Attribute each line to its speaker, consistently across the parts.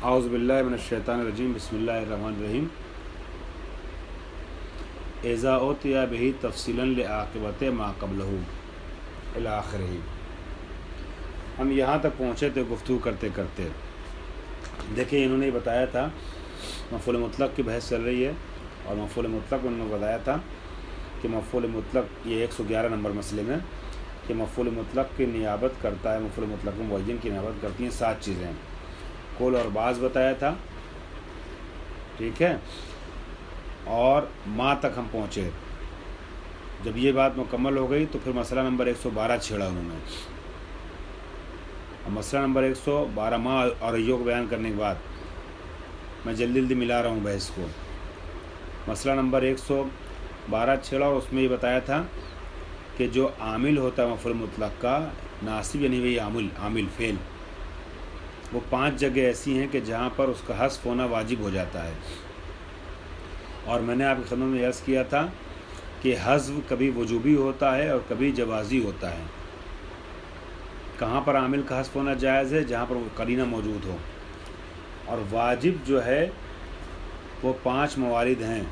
Speaker 1: اعوذ باللہ من الشیطان الرجیم بسم اللہ الرحمن الرحیم اذا اوتی بہ تفصیلا لعاقبۃ ما قبلہ الی آخرہ۔ ہم یہاں تک پہنچے تھے گفتگو کرتے کرتے۔ دیکھیں انہوں نے بتایا تھا مفعول مطلق کی بحث چل رہی ہے، اور مفعول مطلق انہوں نے بتایا تھا کہ مفعول مطلق یہ 111 نمبر مسئلے میں کہ مفعول مطلق کی نیابت کرتا ہے، مفعول مطلق معین کی نیابت کرتی ہیں 7 چیزیں، قول اور بعض بتایا تھا، ٹھیک ہے، اور ما تک ہم پہنچے۔ جب یہ بات مکمل ہو گئی تو پھر مسئلہ نمبر 112 چھیڑا انہوں نے۔ مسئلہ نمبر 112 ما اور ایو کو بیان کرنے کے بعد میں جلدی جلدی ملا رہا ہوں بحث کو۔ مسئلہ نمبر 112 چھیڑا اور اس میں یہ بتایا تھا کہ جو عامل ہوتا ہے مفعول مطلق کا ناصب یعنی وہی عامل فعل، وہ 5 جگہ ایسی ہیں کہ جہاں پر اس کا حذف ہونا واجب ہو جاتا ہے، اور میں نے آپ کی خدمت میں عرض کیا تھا کہ حذف کبھی وجوبی ہوتا ہے اور کبھی جوازی ہوتا ہے۔ کہاں پر عامل کا حذف ہونا جائز ہے؟ جہاں پر وہ قرینہ موجود ہو، اور واجب جو ہے وہ 5 موارد ہیں۔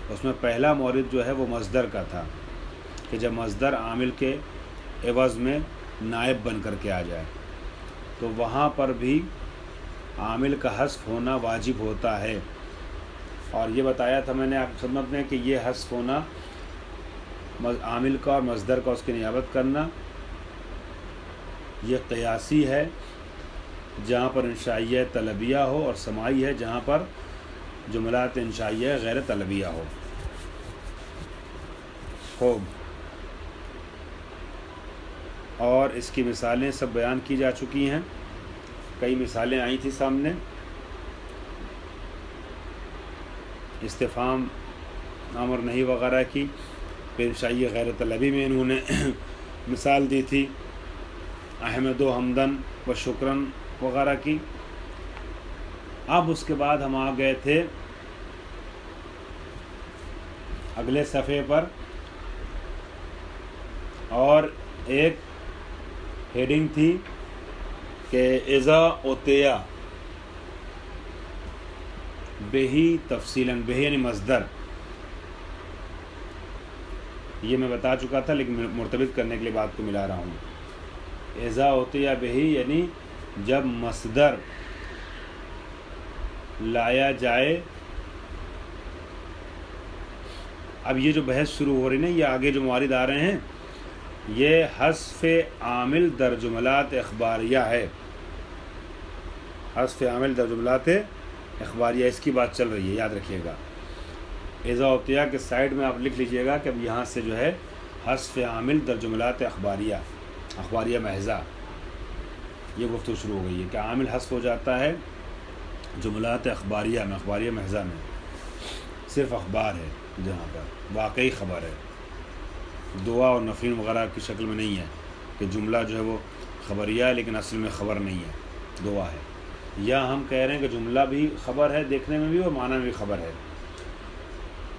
Speaker 1: اس میں پہلا مورد جو ہے وہ مصدر کا تھا کہ جب مصدر عامل کے عوض میں نائب بن کر کے آ جائے تو وہاں پر بھی عامل کا حذف ہونا واجب ہوتا ہے، اور یہ بتایا تھا میں نے آپ کی خدمت میں کہ یہ حذف ہونا عامل کا اور مصدر کا اس کی نیابت کرنا یہ قیاسی ہے جہاں پر انشائیہ طلبیہ ہو، اور سماعی ہے جہاں پر جملات انشائیہ غیر طلبیہ ہو۔ خوب، اور اس کی مثالیں سب بیان کی جا چکی ہیں، کئی مثالیں آئی تھیں سامنے۔ استفہام امر نہیں وغیرہ کی، پھر انشائیہ غیر طلبی میں انہوں نے مثال دی تھی احمد و حمدن و شکرن وغیرہ کی۔ اب اس کے بعد ہم آ گئے تھے اگلے صفحے پر، اور ایک ہیڈنگ تھی کہ اذا اوتیا بہی تفصیلاً، بہی یعنی مصدر، یہ میں بتا چکا تھا لیکن مرتبط کرنے کے لیے بات کو ملا رہا ہوں۔ اذا اوتیا بہی یعنی جب مصدر لایا جائے۔ اب یہ جو بحث شروع ہو رہی نا، یہ آگے جو موارد آ رہے ہیں یہ حذف عامل در جملات اخباریہ ہے، حذف عامل در جملات اخباریہ، اس کی بات چل رہی ہے، یاد رکھیے گا۔ اذا اوتیا کے سائڈ میں آپ لکھ لیجئے گا کہ اب یہاں سے جو ہے حذف عامل در جملات اخباریہ، اخباریہ محضہ، یہ گفتگو شروع ہو گئی ہے کہ عامل حذف ہو جاتا ہے جملات اخباریہ میں، اخباریہ محضہ میں، صرف اخبار ہے جہاں پر واقعی خبر ہے، دعا اور نفرین وغیرہ کی شکل میں نہیں ہے کہ جملہ جو ہے وہ خبریہ ہے لیکن اصل میں خبر نہیں ہے، دعا ہے۔ یا ہم کہہ رہے ہیں کہ جملہ بھی خبر ہے دیکھنے میں بھی اور معنی میں بھی خبر ہے،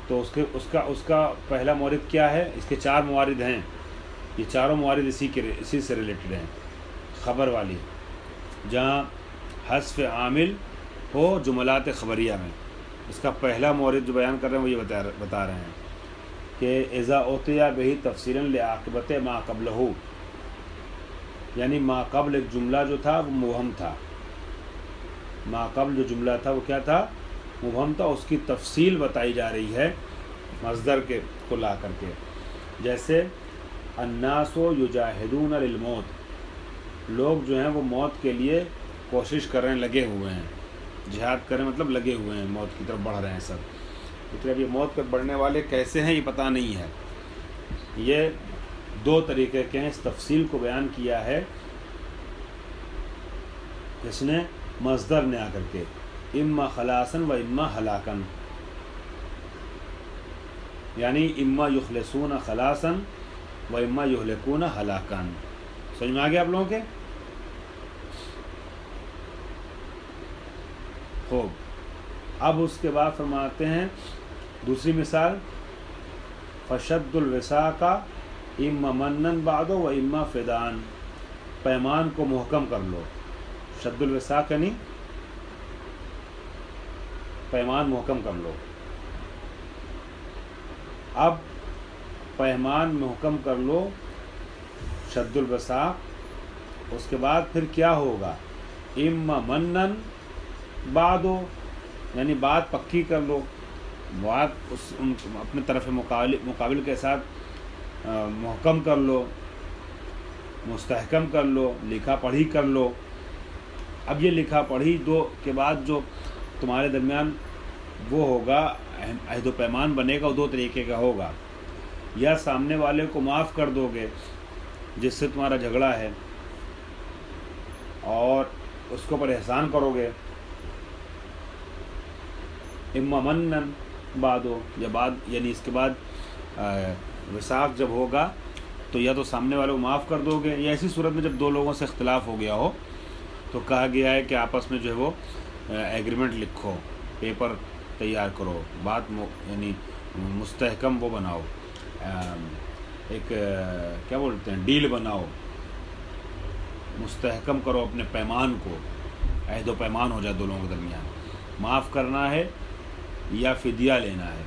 Speaker 1: تو اس کا پہلا مورد کیا ہے؟ اس کے 4 موارد ہیں، یہ چاروں موارد اسی سے ریلیٹڈ ہیں، خبر والی، جہاں حذف عامل ہو جملات خبریہ میں۔ اس کا پہلا مورد جو بیان کر رہے ہیں وہ یہ بتا رہے ہیں کہ اذا اوتیا بہی تفصیلا لعاقبۃ ما قبلہ، یعنی ما قبل ایک جملہ جو تھا وہ مبہم تھا، ما قبل جو جملہ تھا وہ کیا تھا؟ مبہم تھا، اس کی تفصیل بتائی جا رہی ہے مصدر کو لا کر کے، جیسے الناس یجاہدون للموت، لوگ جو ہیں وہ موت کے لیے کوشش کر رہے ہیں، لگے ہوئے ہیں، جہاد کریں مطلب لگے ہوئے ہیں، موت کی طرف بڑھ رہے ہیں سب، لیکن اب یہ موت پر بڑھنے والے کیسے ہیں یہ پتہ نہیں ہے۔ یہ 2 طریقے کے ہیں، اس تفصیل کو بیان کیا ہے اس نے مصدر نے آ کر کے، اما خلاصاً و اما ہلاکاً، یعنی اما یخلصون خلاصاً و اما یہلکون ہلاکاً۔ سمجھ میں آ گیا آپ لوگوں کے؟ خوب، اب اس کے بعد فرماتے ہیں دوسری مثال، فشد الوثاق اما منن بعد و اما فدان، پیمان کو محکم کر لو، شد الوثاق یعنی پیمان محکم کر لو. اب پیمان محکم کر لو، شد الوثاق. اس کے بعد پھر کیا ہوگا؟ اما منن بعدو، یعنی بات پکی کر لو، بات اپنے طرف مقابل کے ساتھ محکم کر لو، مستحکم کر لو، لکھا پڑھی کر لو. اب یہ لکھا پڑھی دو کے بعد جو تمہارے درمیان وہ ہوگا، عہد و پیمان بنے گا، وہ دو طریقے کا ہوگا. یا سامنے والے کو معاف کر دو گے جس سے تمہارا جھگڑا ہے، اور اس کے اوپر احسان کرو گے. اما منن بعدو، یا بعد یعنی اس کے بعد وثاق جب ہوگا تو یا تو سامنے والے کو معاف کر دو گے، یا ایسی صورت میں جب دو لوگوں سے اختلاف ہو گیا ہو تو کہا گیا ہے کہ آپس میں جو ہے وہ ایگریمنٹ لکھو، پیپر تیار کرو، بات یعنی مستحکم وہ بناؤ، ایک کیا بولتے ہیں، ڈیل بناؤ، مستحکم کرو اپنے پیمان کو، عہد و پیمان ہو جائے دو لوگوں کے درمیان. معاف کرنا ہے یا فدیہ لینا ہے،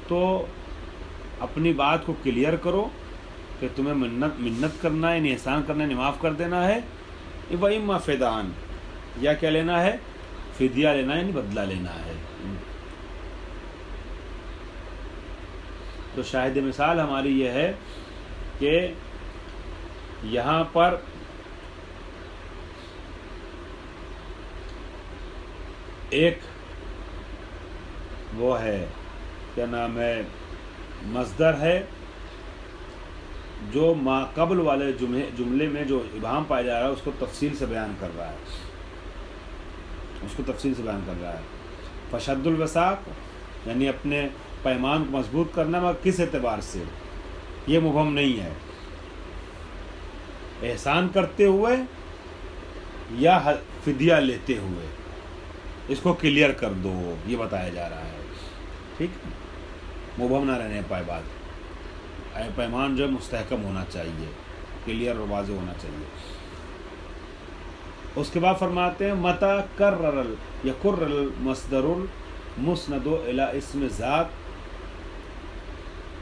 Speaker 1: تو اپنی بات کو کلیئر کرو کہ تمہیں منت کرنا ہے، یعنی احسان کرنا ہے، معاف کر دینا ہے. وَإِمَّا فِدَانٍ، یا کیا لینا ہے؟ فدیہ لینا ہے، یعنی بدلہ لینا ہے. تو شاہد مثال ہماری یہ ہے کہ یہاں پر ایک وہ ہے، کیا نام ہے، مصدر ہے جو ما قبل والے جملے میں جو ابہام پایا جا رہا ہے اس کو تفصیل سے بیان کر رہا ہے، فشد الوثاق یعنی اپنے پیمان کو مضبوط کرنا، مگر کس اعتبار سے؟ یہ مبہم نہیں ہے. احسان کرتے ہوئے یا فدیہ لیتے ہوئے، اس کو کلیئر کر دو، یہ بتایا جا رہا ہے. ٹھیک، مبہم نہ رہنے پائے بات. پیمان جو مستحکم ہونا چاہیے، کلیئر اور واضح ہونا چاہیے. اس کے بعد فرماتے ہیں متا کرر المصدر المسند الی اسم ذات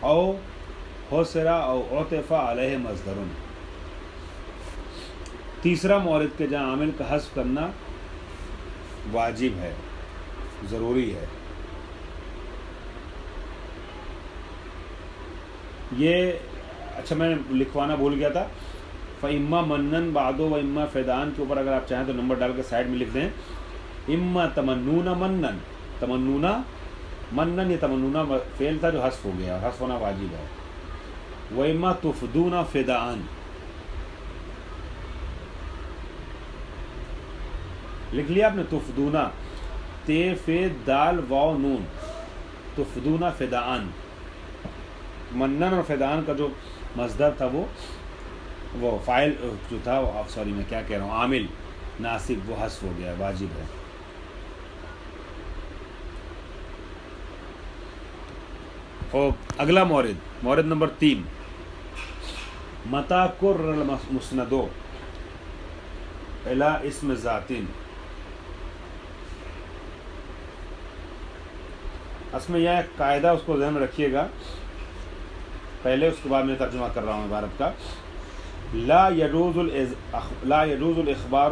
Speaker 1: او حسر او عطف علیہ مصدر. تیسرا مورد کے جہاں عامل کا حذف کرنا واجب ہے، ضروری ہے. یہ اچھا میں لکھوانا بھول گیا تھا. فَإِمَّا مَنًّا بَعْدُ وَإِمَّا فِدَانٍ کے اوپر اگر آپ چاہیں تو نمبر ڈال کے سائڈ میں لکھ دیں. اما تمنون منن، تمنونا منن، یہ تمنونا فعل تھا جو حذف ہو گیا، اور حذف ہونا واجب ہے. وَإِمَّا تُفْدُونَ فِدَاءً، لکھ لیا آپ نے، تفدونا، تے فے دال واو نون، تفدونا فداءً. منن اور فداءً کا جو مصدر تھا وہ فاعل جو تھا، سوری میں کیا کہہ رہا ہوں، عامل ناصب، وہ حذف ہو گیا، واجب ہے. اور اگلا مورد نمبر 3، متا کرر المسند الی اسم ذات. اس میں یہ قاعدہ اس کو ذہن میں رکھیے گا پہلے، اس کے بعد میں ترجمہ کر رہا ہوں عبارت کا. لا يجوز الاخبار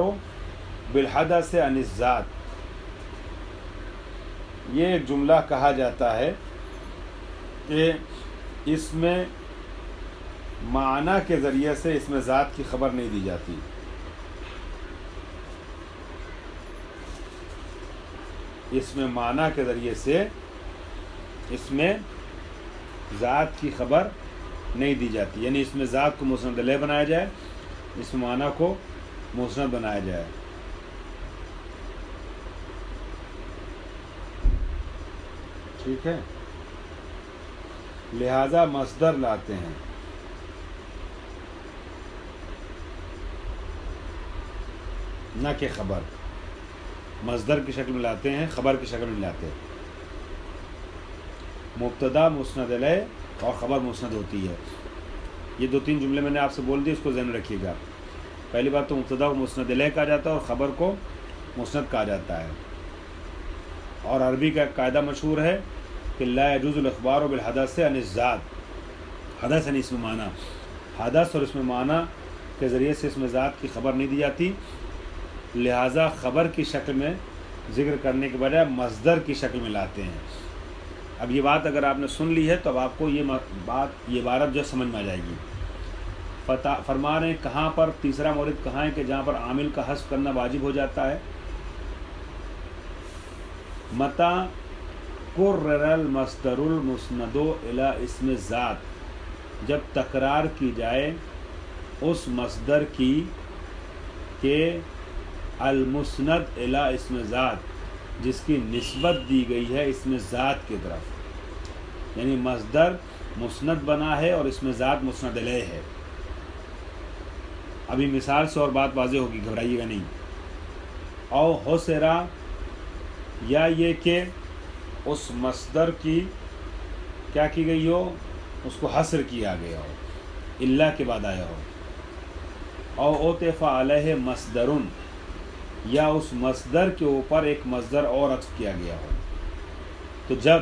Speaker 1: بالحدث عن الذات. یہ ایک جملہ کہا جاتا ہے کہ اس میں معنی کے ذریعے سے اس میں ذات کی خبر نہیں دی جاتی. اس میں معنی کے ذریعے سے اس میں ذات کی خبر نہیں دی جاتی، یعنی اس میں ذات کو مسند الیہ بنایا جائے، اس میں معنی کو مسند بنایا جائے. ٹھیک ہے، لہذا مصدر لاتے ہیں. نہ کہ خبر، مصدر کی شکل میں لاتے ہیں، خبر کی شکل میں لاتے ہیں. مبتدا مسند الیہ اور خبر مسند ہوتی ہے. یہ 2-3 جملے میں نے آپ سے بول دی، اس کو ذہن میں رکھیے گا. پہلی بات تو مبتدا کو مسند الیہ کہا جاتا ہے اور خبر کو مسند کہا جاتا ہے. اور عربی کا ایک قاعدہ مشہور ہے کہ لا يجوز الاخبار بالحدث عن الذات، حدث یعنی اسم معنی، حدث اور اسم معنی کے ذریعے سے اسم ذات کی خبر نہیں دی جاتی، لہٰذا خبر کی شکل میں ذکر کرنے کے بجائے مصدر کی شکل میں لاتے ہیں۔ اب یہ بات اگر آپ نے سن لی ہے تو اب آپ کو یہ عبارت جو سمجھ میں آ جائے گی۔ فرما رہے ہیں کہاں پر، تیسرا مورد کہاں ہے کہ جہاں پر عامل کا حذف کرنا واجب ہو جاتا ہے؟ متى قرر المصدر المسند الى اسم ذات، جب تکرار کی جائے اس مصدر کی کہ المسند الى اسم ذات، جس کی نسبت دی گئی ہے اسم ذات کی طرف، یعنی مصدر مسند بنا ہے اور اسم ذات مسند الیہ ہے۔ ابھی مثال سے اور بات واضح ہوگی، گھبرائیے گا نہیں۔ او حسرا، یا یہ کہ اس مصدر کی کیا کی گئی ہو، اس کو حصر کیا گیا ہو، اللہ کے بعد آیا ہو۔ او عطف علیہ مصدر، یا اس مصدر کے اوپر ایک مصدر اور عطف کیا گیا ہو۔ تو جب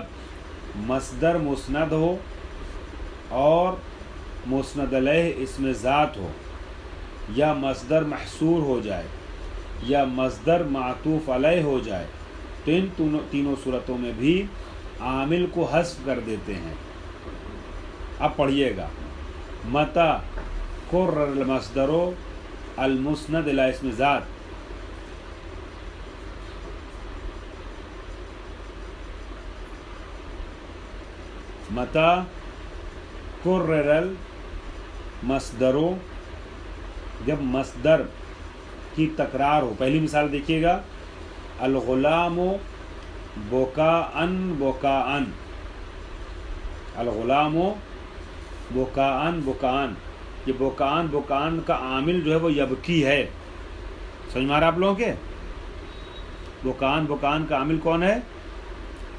Speaker 1: مصدر مسند ہو اور مسند علیہ اسم ذات ہو، یا مصدر محصور ہو جائے، یا مصدر معطوف علیہ ہو جائے، تو ان تینوں صورتوں میں بھی عامل کو حذف کر دیتے ہیں۔ اب پڑھیے گا، متى قرر المصدر المسند الى اسم ذات، متى قرر المصدر، جب مصدر کی تکرار ہو۔ پہلی مثال دیکھیے گا، الغلام بکاءً بکاءً، الغلام بکاءً بکاءً، یہ بکاءً بکاءً کا عامل جو ہے وہ یبکی ہے۔ سمجھ میں آ رہا آپ لوگوں کے؟ بکاءً بکاءً کا عامل کون ہے؟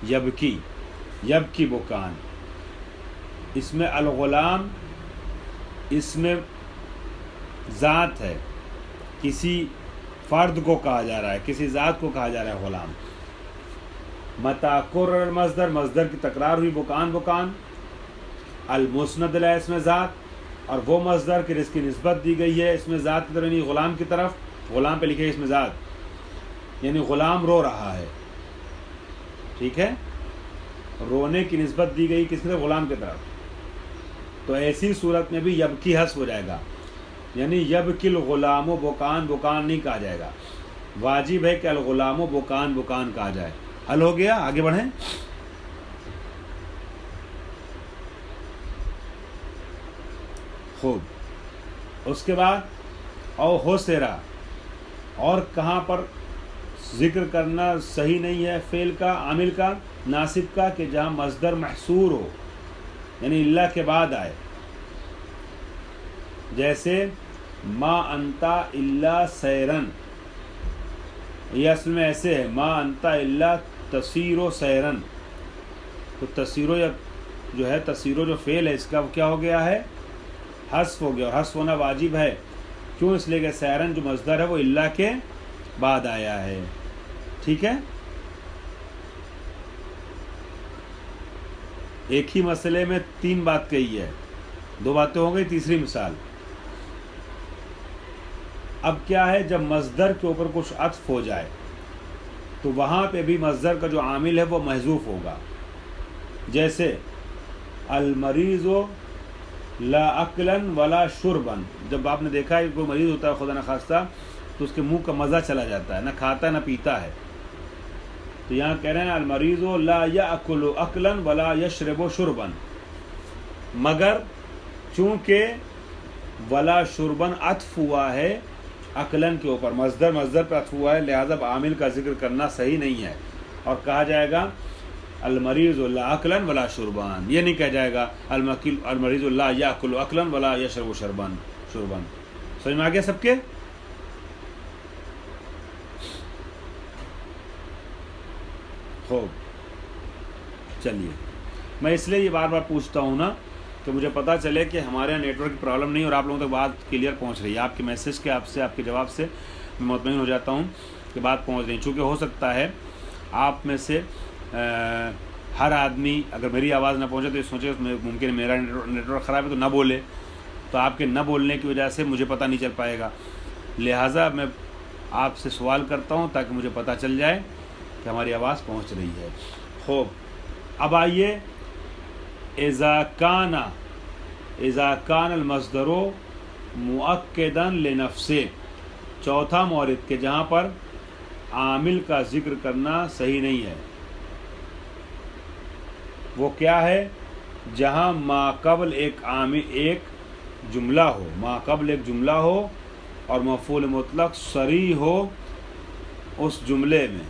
Speaker 1: یبکی، یبکی بکاءً۔ اس میں الغلام اس میں ذات ہے، کسی فرد کو کہا جا رہا ہے، کسی ذات کو کہا جا رہا ہے غلام۔ متى قرر المصدر، مصدر کی تکرار ہوئی بکاءً بکاءً، المسند الی اسم ذات، اور وہ مصدر کہ جس کی نسبت دی گئی ہے اسم ذات کی طرف، یعنی غلام کی طرف، غلام پہ لکھے اسم ذات، یعنی غلام رو رہا ہے، ٹھیک ہے، رونے کی نسبت دی گئی کس کی طرف؟ غلام کی طرف۔ تو ایسی صورت میں بھی یبکی حذف ہو جائے گا، یعنی یبکی الغلام بکاءً بکاءً نہیں کہا جائے گا، واجب ہے کہ الغلام بکاءً بکاءً کہا جائے۔ حل ہو گیا، آگے بڑھیں۔ خوب، اس کے بعد او حسرا، اور کہاں پر ذکر کرنا صحیح نہیں ہے فعل کا، عامل کا، ناصب کا، کہ جہاں مصدر محصور ہو، یعنی اللہ کے بعد آئے، جیسے ما انتا الا سیرن، یہ اصل میں ایسے ہے، ما انتا الا تسیرو سیرن، تو تسیرو جو ہے، تسیرو جو فعل ہے اس کا کیا ہو گیا ہے؟ حذف ہو گیا، اور حذف ہونا واجب ہے، کیوں؟ اس لیے کہ سیرن جو مصدر ہے وہ اللہ کے بعد آیا ہے، ٹھیک ہے۔ ایک ہی مسئلے میں تین بات کہی ہے، دو باتیں ہو گئی، تیسری مثال۔ اب کیا ہے، جب مصدر کے اوپر کچھ عطف ہو جائے تو وہاں پہ بھی مصدر کا جو عامل ہے وہ محذوف ہوگا، جیسے المریض لا اکلن ولا شربن، جب آپ نے دیکھا ہے کوئی مریض ہوتا ہے خدا نخواستہ تو اس کے منہ کا مزہ چلا جاتا ہے، نہ کھاتا ہے نہ پیتا ہے، تو یہاں کہہ رہے ہیں المریض لا یاکل اکلن ولا یشرب شربن، مگر چونکہ ولا شربن عطف ہوا ہے عقلاً کے اوپر، مصدر پہ عطف ہوا ہے، لہذا عامل کا ذکر کرنا صحیح نہیں ہے، اور کہا جائے گا المریض لا عقلاً ولا شربان، یہ نہیں کہا جائے گا المریض لا یاکل عقلاً ولا یشرب شربان۔ سمجھ میں آ گیا سب کے؟ خوب، چلیے، میں اس لیے یہ بار بار پوچھتا ہوں نا کہ مجھے پتہ چلے کہ ہمارے یہاں نیٹ ورک کی پرابلم نہیں اور آپ لوگوں تک بات کلیئر پہنچ رہی ہے، آپ کے میسج کے، آپ کے جواب سے میں مطمئن ہو جاتا ہوں کہ بات پہنچ رہی ہے، چونکہ ہو سکتا ہے آپ میں سے ہر آدمی اگر میری آواز نہ پہنچے تو یہ سوچے ممکن ہے میرا نیٹ ورک خراب ہے تو نہ بولے، تو آپ کے نہ بولنے کی وجہ سے مجھے پتہ نہیں چل پائے گا. لہٰذا میں آپ سے سوال کرتا ہوں تاکہ مجھے پتہ چل جائے کہ ہماری آواز پہنچ رہی ہے. خوب، اب آئیے اذا کان المصدر مؤکدا لنفسه، چوتھا مورد کہ جہاں پر عامل کا ذکر کرنا صحیح نہیں ہے. وہ کیا ہے؟ جہاں ما قبل ایک جملہ ہو، ما قبل ایک جملہ ہو اور مفعول مطلق صریح ہو. اس جملے میں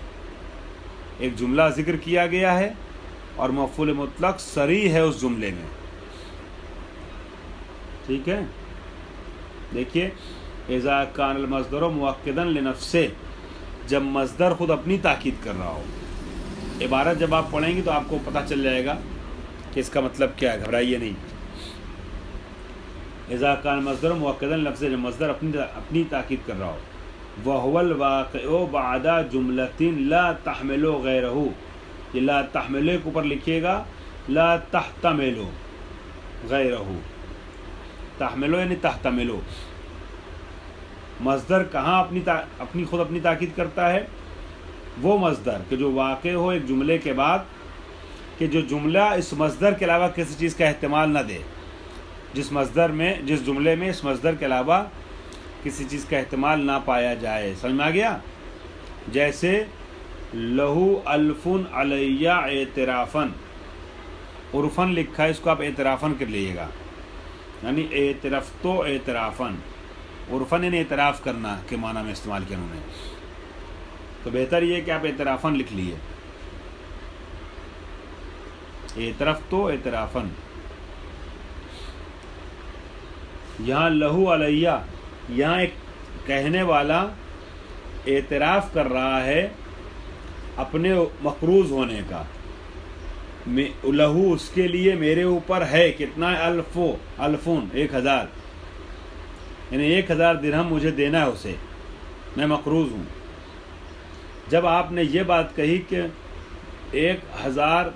Speaker 1: ایک جملہ ذکر کیا گیا ہے اور مفعول مطلق صریح ہے اس جملے میں. ٹھیک ہے، دیکھیے اذا کان المصدر مؤکدا لنفسه، جب مصدر خود اپنی تاکید کر رہا ہو. عبارت جب آپ پڑھیں گے تو آپ کو پتہ چل جائے گا کہ اس کا مطلب کیا ہے، گھبرائیے نہیں. اذا کان المصدر مؤکدا لنفسه، جب مصدر اپنی تاکید کر رہا ہو. وهو الواقع بعد جملة لا تحمل غیرہ، یہ لا تحمل کے اوپر لکھیے گا لا تحتمل غیرہ، تحملو یعنی تحتملو. مصدر کہاں اپنی تاکید کرتا ہے؟ وہ مصدر کہ جو واقع ہو ایک جملے کے بعد، کہ جو جملہ اس مصدر کے علاوہ کسی چیز کا احتمال نہ دے. جس جملے میں اس مصدر کے علاوہ کسی چیز کا احتمال نہ پایا جائے. سمجھ میں آ گیا؟ جیسے لہو الفن علیہ اعترافن، عرفن لکھا ہے، اس کو آپ اعترافن کر لیجیے گا، یعنی اعترفتو اعترافن. عرفن یعنی اعتراف کرنا کے معنی میں استعمال کیا انہوں نے، تو بہتر یہ کہ آپ اعترافن لکھ لیے، اعترفتو اعترافن. یہاں لہو علیہ، یہاں ایک کہنے والا اعتراف کر رہا ہے اپنے مقروض ہونے کا. لہو اس کے لیے میرے اوپر ہے کتنا؟ الفون 1000، یعنی 1000 درہم مجھے دینا ہے اسے، میں مقروض ہوں. جب آپ نے یہ بات کہی کہ 1000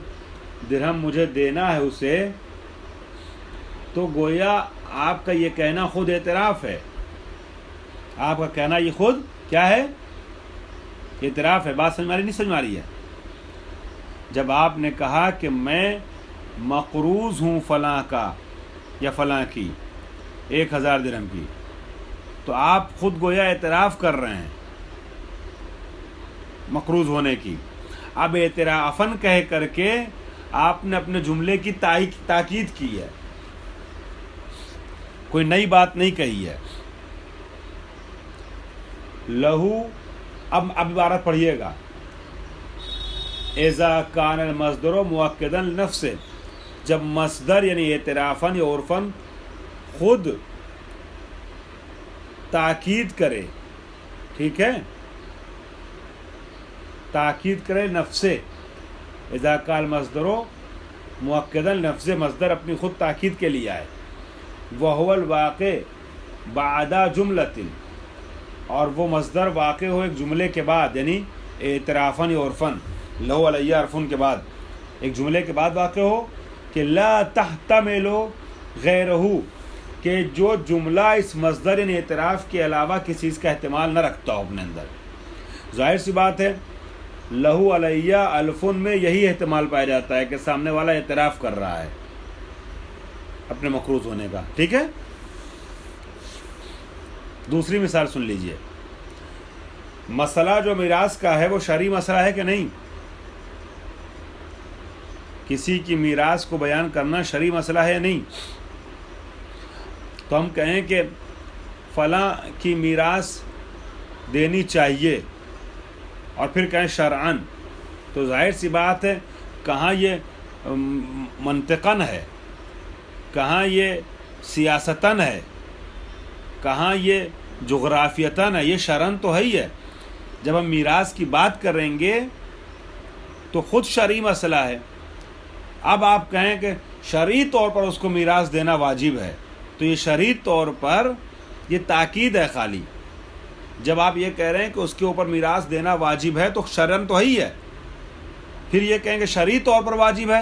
Speaker 1: درہم مجھے دینا ہے اسے، تو گویا آپ کا یہ کہنا خود اعتراف ہے. آپ کا کہنا یہ خود کیا ہے؟ اعتراف ہے. بات سمجھ میں آ رہی نہیں سمجھ میں آ رہی ہے؟ جب آپ نے کہا کہ میں مقروض ہوں فلاں کا یا فلاں کی 1000 درہم کی، تو آپ خود گویا اعتراف کر رہے ہیں مقروض ہونے کی. اب اعترافن کہہ کر کے آپ نے اپنے جملے کی تاکید کی ہے، کوئی نئی بات نہیں کہی ہے. لہو، اب عبارت پڑھیے گا، اذا کان المصدر مؤکدا لنفسه، جب مصدر یعنی اعترافن یا عرفن خود تاکید کرے، ٹھیک ہے، تاکید کرے نفسے. اذا کان المصدر مؤکدا لنفسه، مصدر اپنی خود تاکید کے لیے آئے. وهو الواقع بعد جملۃ، اور وہ مصدر واقع ہو ایک جملے کے بعد، یعنی اعترافن یا عرفن، لہو علیہ عرفن کے بعد، ایک جملے کے بعد واقع ہو کہ لا تحتمل غیرہ، کہ جو جملہ اس مصدر یعنی اعتراف کے علاوہ کسی چیز کا احتمال نہ رکھتا ہو اپنے اندر. ظاہر سی بات ہے لہو علیہ الفن میں یہی احتمال پایا جاتا ہے کہ سامنے والا اعتراف کر رہا ہے اپنے مقروض ہونے کا. ٹھیک ہے، دوسری مثال سن لیجئے. مسئلہ جو میراث کا ہے وہ شرعی مسئلہ ہے کہ نہیں؟ کسی کی میراث کو بیان کرنا شرعی مسئلہ ہے یا نہیں؟ تو ہم کہیں کہ فلاں کی میراث دینی چاہیے اور پھر کہیں شرعاً، تو ظاہر سی بات ہے کہاں یہ منطقاً ہے، کہاں یہ سیاستاً ہے، کہاں یہ جغرافیتاً ہے، یہ شرعاً تو ہے ہی ہے. جب ہم میراث کی بات کریں گے تو خود شرعی مسئلہ ہے. اب آپ کہیں کہ شرعی طور پر اس کو میراث دینا واجب ہے، تو یہ شرعی طور پر یہ تاکید ہے خالی. جب آپ یہ کہہ رہے ہیں کہ اس کے اوپر میراث دینا واجب ہے تو شرعاً تو ہے ہی ہے. پھر یہ کہیں کہ شرعی طور پر واجب ہے،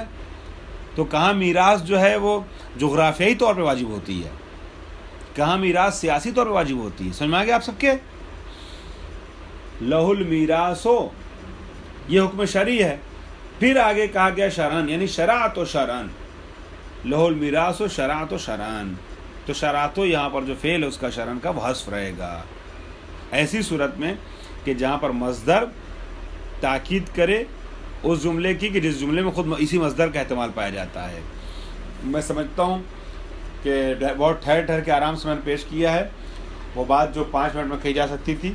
Speaker 1: تو کہاں میراث جو ہے وہ جغرافیائی طور پر واجب ہوتی ہے، کہاں میراث سیاسی طور پر واجب ہوتی ہے. سمجھ میں آ گیا آپ سب کے؟ لہ المیراث یہ حکم شرعی ہے. پھر آگے کہا گیا شرعن، یعنی شرعت و شرعن، لہ المیراث و شرعت و شرعن. تو شرعت و یہاں پر جو فعل ہے اس کا شرعن کا وہ حذف رہے گا. ایسی صورت میں کہ جہاں پر مصدر تاکید کرے اس جملے کی کہ جس جملے میں خود اسی مصدر کا احتمال پایا جاتا ہے. میں سمجھتا ہوں کہ بہت ٹھہر ٹھہر کے آرام سے میں نے پیش کیا ہے. وہ بات جو 5 منٹ میں کہی جا سکتی تھی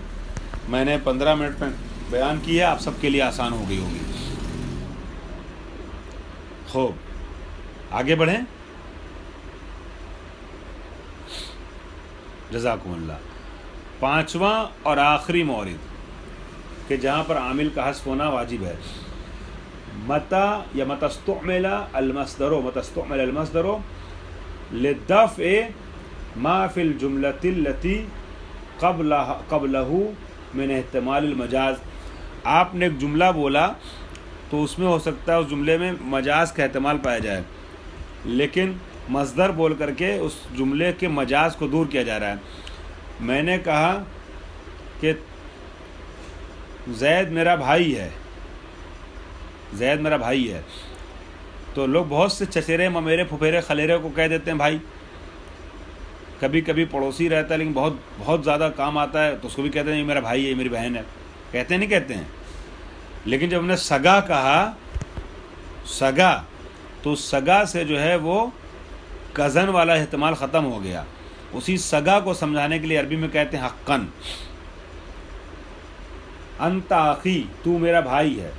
Speaker 1: میں نے 15 منٹ میں بیان کی ہے. آپ سب کے لیے آسان ہو گئی ہوگی. خوب آگے بڑھیں. جزاکم اللہ. 5واں اور آخری مورد کہ جہاں پر عامل کا حذف ہونا واجب ہے. متا یا متستعمل المصدر للدفع ما فی الجملۃ التي قبلہ من احتمال المجاز. آپ نے ایک جملہ بولا تو اس میں ہو سکتا ہے اس جملے میں مجاز کا احتمال پایا جائے، لیکن مصدر بول کر کے اس جملے کے مجاز کو دور کیا جا رہا ہے. میں نے کہا کہ زید میرا بھائی ہے، زید میرا بھائی ہے، تو لوگ بہت سے چچیرے ممیرے پھپھیرے خلیرے کو کہہ دیتے ہیں بھائی. کبھی کبھی پڑوسی رہتا ہے لیکن بہت زیادہ کام آتا ہے تو اس کو بھی کہتے ہیں یہ میرا بھائی ہے، یہ میری بہن ہے. کہتے ہیں نہیں کہتے ہیں؟ لیکن جب ہم نے سگا کہا، سگا، تو سگا سے جو ہے وہ کزن والا احتمال ختم ہو گیا. اسی سگا کو سمجھانے کے لیے عربی میں کہتے ہیں حقن. انت اخی، تو میرا بھائی ہے،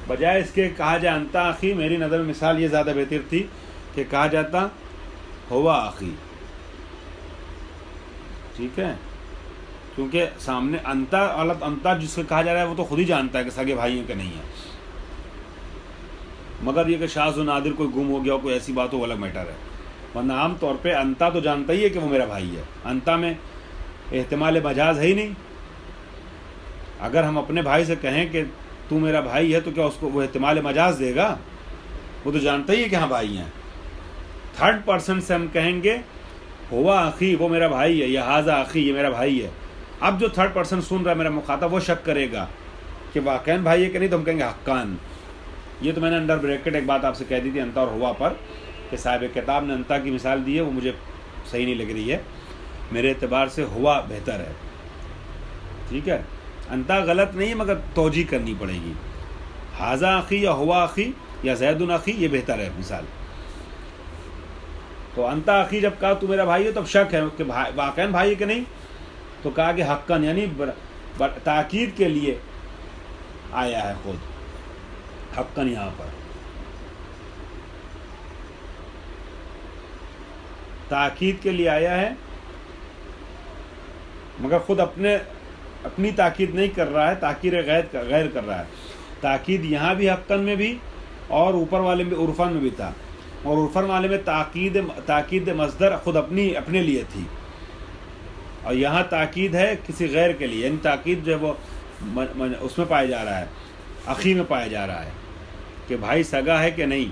Speaker 1: بجائے اس کے کہا جائے انت اخی. میری نظر میں مثال یہ زیادہ بہتر تھی کہ کہا جاتا ہوا اخی. ٹھیک ہے، کیونکہ سامنے انتا جس کو کہا جا رہا ہے وہ تو خود ہی جانتا ہے کہ سگے بھائی ہیں کہ نہیں ہے. مگر یہ کہ شاذ و نادر کوئی گم ہو گیا ہو، کوئی ایسی بات ہو، وہ الگ میٹر ہے. ورنہ عام طور پہ انتا تو جانتا ہی ہے کہ وہ میرا بھائی ہے. انتا میں احتمال مجاز ہے ہی نہیں. اگر ہم اپنے بھائی سے کہیں کہ تو میرا بھائی ہے تو کیا اس کو وہ احتمال مجاز دے گا؟ وہ تو جانتا ہی ہے کہ ہاں بھائی ہیں. تھرڈ پرسن سے ہم کہیں گے ہوا اخی، وہ میرا بھائی ہے، یا ہاذا اخی، یہ میرا بھائی ہے. اب جو تھرڈ پرسن سن رہا ہے میرا مخاطب، وہ شک کرے گا کہ واقعاً بھائی ہے کہ نہیں، تو ہم کہیں گے حقان. یہ تو میں نے انڈر بریکٹ ایک بات آپ سے کہہ دی تھی انتا اور ہوا پر، کہ صاحب کتاب نے انتا کی مثال دی ہے، وہ مجھے صحیح نہیں لگ رہی ہے. میرے اعتبار سے ہوا بہتر ہے. ٹھیک ہے، انتا غلط نہیں ہے مگر توجیہ کرنی پڑے گی. ہاذا اخی یا ہوا اخی یا زید اخی یہ بہتر ہے مثال. تو انتا اخی جب کہا تو میرا بھائی ہے، تب شک ہے کہ واقعاً بھائی ہے کہ نہیں، تو کہا کہ حقاً، یعنی تاکید کے لیے آیا ہے خود حقاً. یہاں پر تاکید کے لیے آیا ہے مگر خود اپنی تاکید نہیں کر رہا ہے، تاکید غیر کر رہا ہے. تاکید یہاں بھی حقاً میں بھی اور اوپر والے میں عرفاً میں بھی تھا. اور عرفاً والے میں تاکید مصدر خود اپنے لیے تھی، اور یہاں تاکید ہے کسی غیر کے لیے. یعنی تاکید جو ہے وہ اس میں پایا جا رہا ہے، اخی میں پایا جا رہا ہے کہ بھائی سگا ہے کہ نہیں.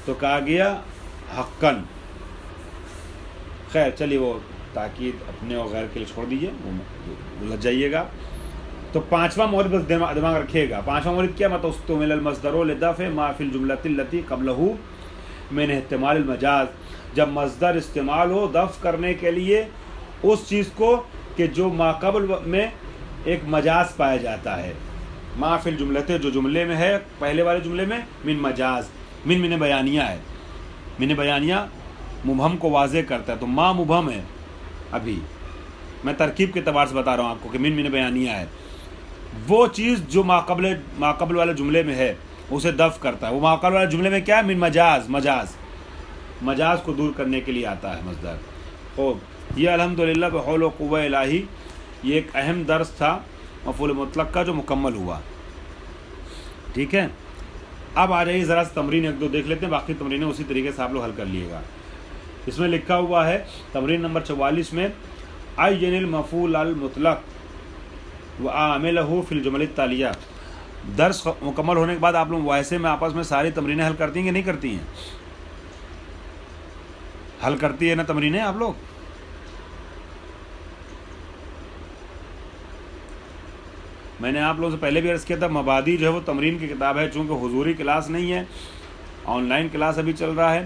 Speaker 1: تو کہا گیا حقاً. خیر چلیے وہ تاکید اپنے اور غیر کے لیے چھوڑ دیجیے، وہ لگ جائیے گا. تو 5واں مورد بس دماغ رکھیے گا. 5واں مورد کیا؟ متستعمل المصدر للدفع ما فی الجملۃ التي قبلہ من احتمال المجاز. جب مصدر استعمال ہو دفع کرنے کے لیے اس چیز کو کہ جو ماقبل میں ایک مجاز پایا جاتا ہے. ما فی الجملۃ جو جملے میں ہے، پہلے والے جملے میں من مجاز، من بیانیہ ہے. من بیانیہ مبہم کو واضح کرتا ہے، تو ما مبہم ہے. ابھی میں ترکیب کے اعتبار سے بتا رہا ہوں آپ کو کہ من بیانیہ ہے. وہ چیز جو ماقبل والے جملے میں ہے اسے دفع کرتا ہے. وہ ماقبل والے جملے میں کیا ہے؟ من مجاز کو دور کرنے کے لیے آتا ہے مصدر. خوب، یہ الحمدللہ بحول و قوہ الہی یہ ایک اہم درس تھا مفعول مطلق کا جو مکمل ہوا. ٹھیک ہے، اب آ جائیے ذرا تمرین 1-2 دیکھ لیتے ہیں، باقی تمرینیں اسی طریقے سے آپ لوگ حل کر لیے گا. اس میں لکھا ہوا ہے تمرین نمبر 44 میں عین المفعول المطلق وعاملہ فی الجمل التالیہ. درس مکمل ہونے کے بعد آپ لوگ ویسے میں آپس میں ساری تمرینیں حل کرتی ہیں کہ نہیں کرتی ہیں؟ حل کرتی ہے نا تمرینیں آپ لوگ؟ میں نے آپ لوگوں سے پہلے بھی عرض کیا تھا، مبادی جو ہے وہ تمرین کی کتاب ہے، چونکہ حضوری کلاس نہیں ہے، آن لائن کلاس ابھی چل رہا ہے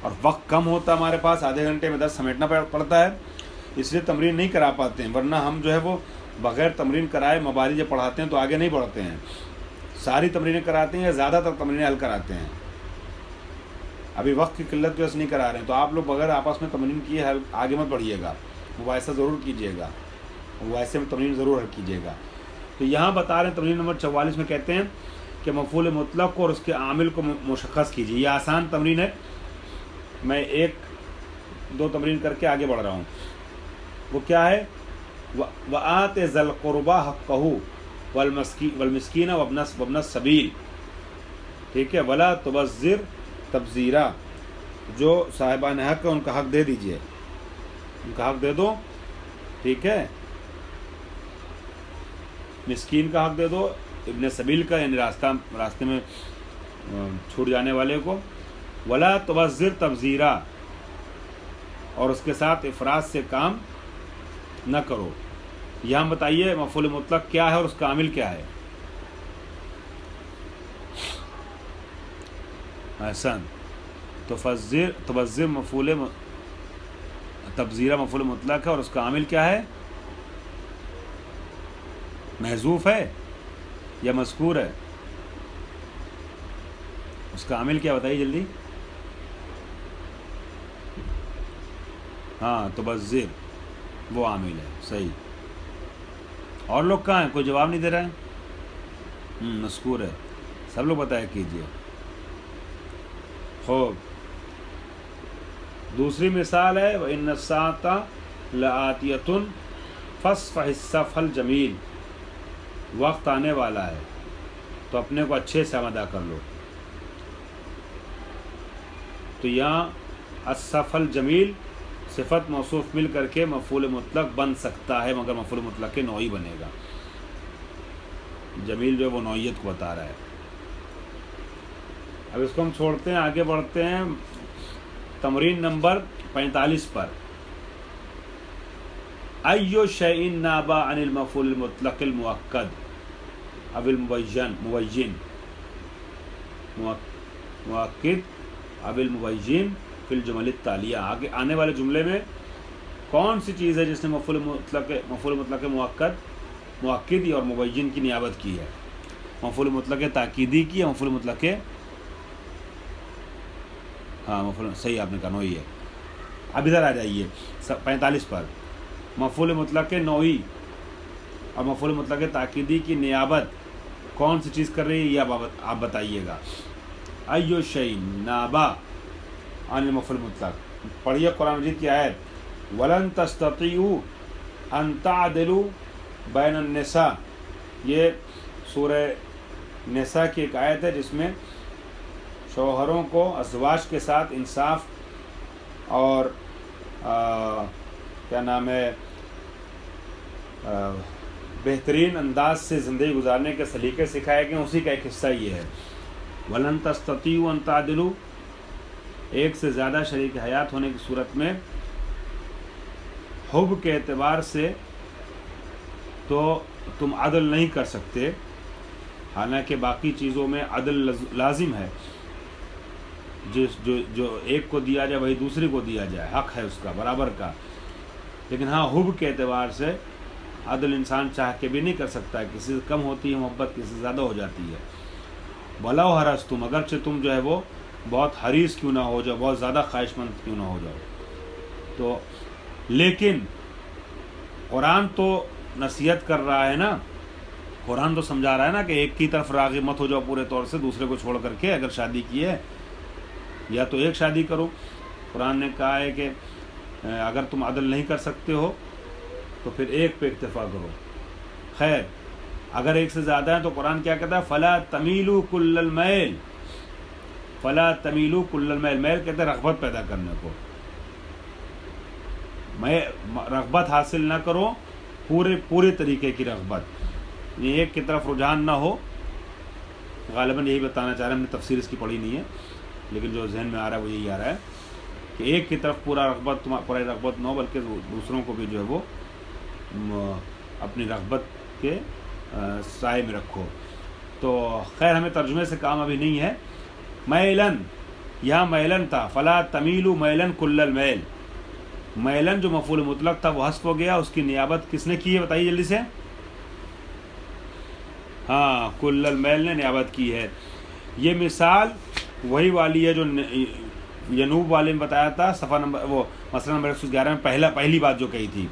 Speaker 1: اور وقت کم ہوتا ہمارے پاس، آدھے گھنٹے میں 10 سمیٹنا پڑتا ہے، اس لیے تمرین نہیں کرا پاتے ہیں، ورنہ ہم جو ہے وہ بغیر تمرین کرائے مبادی جب پڑھاتے ہیں تو آگے نہیں بڑھتے ہیں، ساری تمرینیں کراتے ہیں یا زیادہ تر تمرینیں حل کراتے ہیں، ابھی وقت کی قلت کی وجہ سے نہیں کرا رہے ہیں، تو آپ لوگ بغیر آپس میں تمرین کیے آگے مت بڑھیے گا، مباحثہ ضرور کیجیے گا، مباحثے میں تمرین ضرور حل کیجیے گا۔ تو یہاں بتا رہے ہیں تمرین نمبر 44 میں کہتے ہیں کہ مفعول مطلق کو اور اس کے عامل کو مشخص کیجیے۔ یہ آسان تمرین ہے، میں ایک دو تمرین کر کے آگے بڑھ رہا ہوں۔ وہ کیا ہے؟ وآت ذی القربى حقہ والمسکین وابن السبیل، ٹھیک ہے، ولا تبذر تبذیرا، جو صاحبان حق ہے ان کا حق دے دیجئے، ان کا حق دے دو، ٹھیک ہے، مسکین کا حق دے دو، ابن سبیل کا یعنی راستے میں چھوٹ جانے والے کو، ولا تبذر تبذیرا، اور اس کے ساتھ افراط سے کام نہ کرو۔ یہاں بتائیے مفعول مطلق کیا ہے اور اس کا عامل کیا ہے؟ احسن، تبذر مفعول تبذیرہ مفعول مطلق ہے اور اس کا عامل کیا ہے؟ محذوف ہے یا مذکور ہے؟ اس کا عامل کیا بتائیے جلدی؟ ہاں تبذر وہ عامل ہے، صحیح۔ اور لوگ کہاں ہیں؟ کوئی جواب نہیں دے رہا ہے؟ مذکور ہے، سب لوگ بتایا کیجیے۔ خوب، دوسری مثال ہے وَإِنَّ السَّاعَةَ لَآتِيَةٌ فَاصْفَحِ الصَّفْحَ الْجَمِيلَ، وقت آنے والا ہے تو اپنے کو اچھے سے ادا کر لو۔ تو یہاں الصفح الجمیل صفت موصوف مل کر کے مفعول مطلق بن سکتا ہے، مگر مفعول مطلق کے نوعی بنے گا۔ جمیل جو ہے وہ نوعیت کو بتا رہا ہے۔ اب اس کو ہم چھوڑتے ہیں، آگے بڑھتے ہیں تمرین نمبر 45 پر۔ ایو شیء نابع عن المفعول المطلق المؤکد اب المبین مؤکد اب المبین فی الجمل التالیہ، آگے آنے والے جملے میں کون سی چیز ہے جس نے مفعول مطلق مؤکد اور مبین کی نیابت کی ہے؟ مفعول مطلق تاکیدی کی یا مفعول مطلق صحیح آپ نے کہا نوعی ہے۔ اب ادھر آ جائیے 45 پر، مفعول مطلق نوعی اور مفعول مطلق تاکیدی کی نیابت کون سی چیز کر رہی ہے یہ آپ بتائیے گا۔ ایو شیء نابع عن المفعول مطلق، پڑھیے قرآن مجید کی آیت وَلَن تَسْتَطِيعُوا أَن تَعْدِلُوا بَيْنَ النِّسَاءِ، یہ سورہ نساء کی ایک آیت ہے جس میں شوہروں کو ازواج کے ساتھ انصاف اور کیا نام ہے بہترین انداز سے زندگی گزارنے کے سلیقے سکھائے گئے، اسی کا ایک حصہ یہ ہے۔ وَلَن تَسْتَطِيعُوا أَن تَعْدِلُوا، ایک سے زیادہ شریک حیات ہونے کی صورت میں حب کے اعتبار سے تو تم عدل نہیں کر سکتے، حالانکہ باقی چیزوں میں عدل لازم ہے، جو ایک کو دیا جائے وہی دوسرے کو دیا جائے، حق ہے اس کا برابر کا، لیکن ہاں حب کے اعتبار سے عدل انسان چاہ کے بھی نہیں کر سکتا ہے، کسی سے کم ہوتی ہے محبت، کسی سے زیادہ ہو جاتی ہے۔ بھلا حرص تم، اگرچہ تم جو ہے وہ بہت حریص کیوں نہ ہو جاؤ، بہت زیادہ خواہش مند کیوں نہ ہو جاؤ، تو لیکن قرآن تو نصیحت کر رہا ہے نا، قرآن تو سمجھا رہا ہے نا کہ ایک کی طرف راغب مت ہو جاؤ پورے طور سے، دوسرے کو چھوڑ کر کے، اگر شادی کی ہے یا تو ایک شادی کرو۔ قرآن نے کہا ہے کہ اگر تم عدل نہیں کر سکتے ہو تو پھر ایک پہ اکتفا کرو۔ خیر اگر ایک سے زیادہ ہیں تو قرآن کیا کہتا ہے فلا تمیلوا کل المیل، فلا تمیلوا کل المیل، میل کہتے ہیں رغبت پیدا کرنے کو، میں رغبت حاصل نہ کرو پورے طریقے کی رغبت، یہ ایک کی طرف رجحان نہ ہو غالباً یہی بتانا چاہ رہے ہیں. ہم نے تفسیر اس کی پڑھی نہیں ہے لیکن جو ذہن میں آ رہا ہے وہ یہی آ رہا ہے کہ ایک کی طرف پورا رغبت نہ ہو بلکہ دوسروں کو بھی جو ہے وہ اپنی رغبت کے سائے میں رکھو. تو خیر ہمیں ترجمے سے کام ابھی نہیں ہے. میلن، یہاں میلن تھا، فلا تمیلو میلن کل المیل. میلن جو مفعول مطلق تھا وہ حذف ہو گیا، اس کی نیابت کس نے کی ہے بتائیے جلدی سے. ہاں، کل المیل نے نیابت کی ہے. یہ مثال وہی والی ہے جو ینوب والے میں بتایا تھا، صفحہ نمبر وہ مسئلہ نمبر 111 میں پہلی بات جو کہی تھی.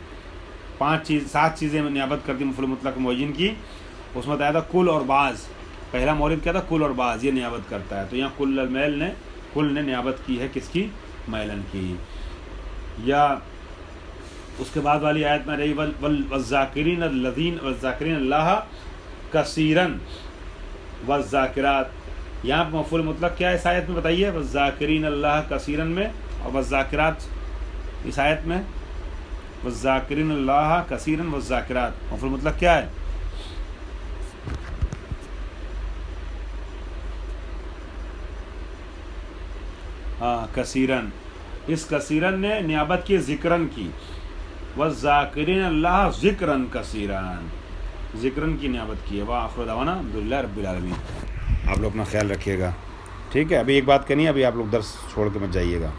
Speaker 1: 7 چیزیں نیابت کر دی مفعول مطلق معین کی. اس میں بتایا تھا کل اور بعض. پہلا مورد کیا تھا؟ کل اور بعض، یہ نیابت کرتا ہے. تو یہاں کل المیل نے، کل نے نیابت کی ہے کس کی؟ میلن کی. یا اس کے بعد والی آیت میں رہی والذاکرین اللہ کثیرن والذاکرات. یہاں پہ مفعول مطلق کیا ہے اس آیت میں بتائیے؟ والذاکرین اللہ کثیرن میں، اور والذاکرات اس آیت میں والذاکرین اللہ کثیرن والذاکرات مفعول مطلق کیا ہے؟ ہاں، کثیرن. اس کثیرن نے نیابت کی ذکرن کی. والذاکرین اللہ ذکرن کثیرن، ذکرن کی نیابت کی ہے. وآخر دعوانا الحمدللہ رب العالمین. آپ لوگ اپنا خیال رکھیے گا. ٹھیک ہے، ابھی ایک بات کرنی ہے، ابھی آپ لوگ درس چھوڑ کے مت جائیے گا.